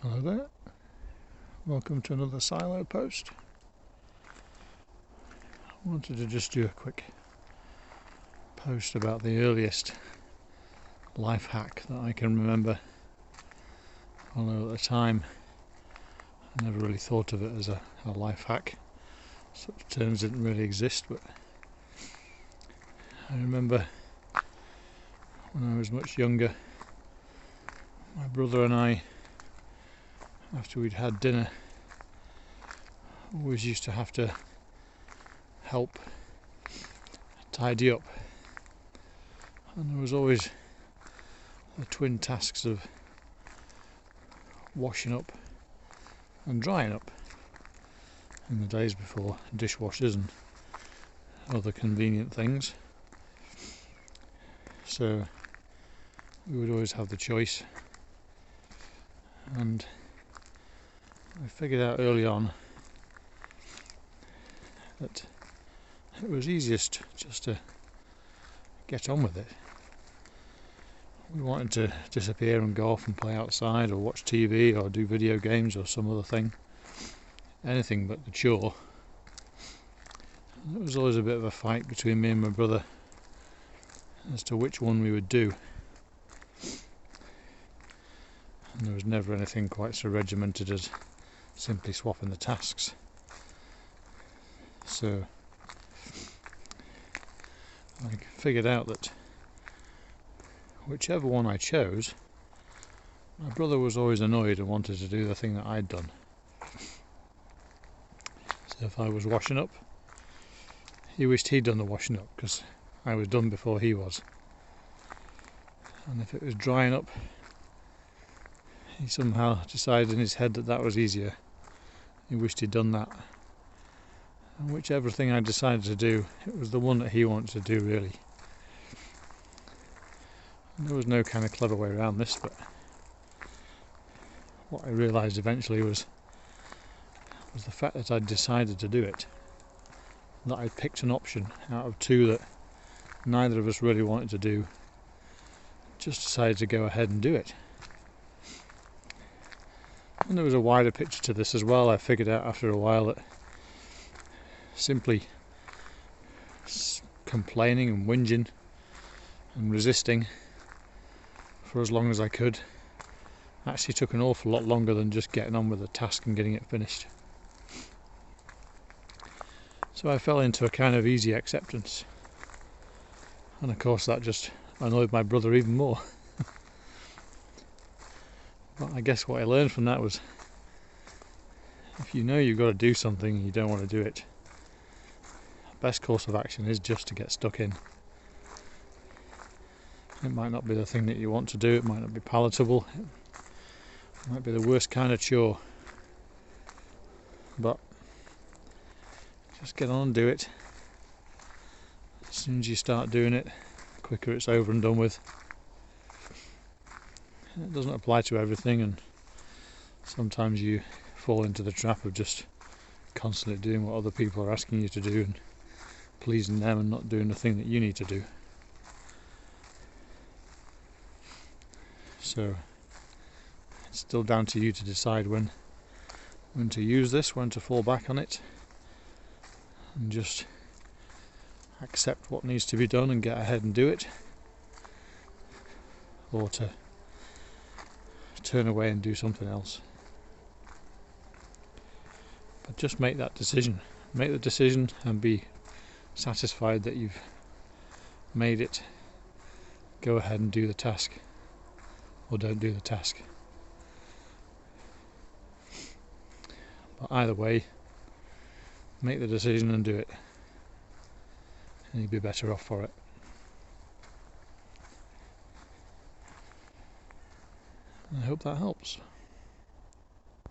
Hello there, welcome to another silo post. I wanted to just do a quick post about the earliest life hack that I can remember, although at the time I never really thought of it as a life hack. Such terms didn't really exist, but I remember when I was much younger, my brother and I, after we'd had dinner, always used to have to help tidy up, and there was always the twin tasks of washing up and drying up in the days before dishwashers and other convenient things. So we would always have the choice, and I figured out early on that it was easiest just to get on with it. We wanted to disappear and go off and play outside or watch TV or do video games or some other thing, anything but the chore. And it was always a bit of a fight between me and my brother as to which one we would do, and there was never anything quite so regimented as simply swapping the tasks. So I figured out that whichever one I chose, my brother was always annoyed and wanted to do the thing that I'd done. So if I was washing up, he wished he'd done the washing up because I was done before he was. And if it was drying up, he somehow decided in his head that that was easier. He wished he'd done that. And whichever thing I decided to do, it was the one that he wanted to do, really. And there was no kind of clever way around this, but what I realised eventually was the fact that I'd decided to do it, that I'd picked an option out of two that neither of us really wanted to do, just decided to go ahead and do it. And there was a wider picture to this as well. I figured out after a while that simply complaining and whinging and resisting for as long as I could actually took an awful lot longer than just getting on with the task and getting it finished. So I fell into a kind of easy acceptance, and of course that just annoyed my brother even more. But I guess what I learned from that was, if you know you've got to do something and you don't want to do it, the best course of action is just to get stuck in. It might not be the thing that you want to do, it might not be palatable, it might be the worst kind of chore, but just get on and do it. As soon as you start doing it, the quicker it's over and done with. It doesn't apply to everything, and sometimes you fall into the trap of just constantly doing what other people are asking you to do and pleasing them and not doing the thing that you need to do. So it's still down to you to decide when to use this, when to fall back on it, and just accept what needs to be done and get ahead and do it, or to turn away and do something else. But just make that decision. Make the decision and be satisfied that you've made it. Go ahead and do the task, or don't do the task. But either way, make the decision and do it, and you'll be better off for it. I hope that helps.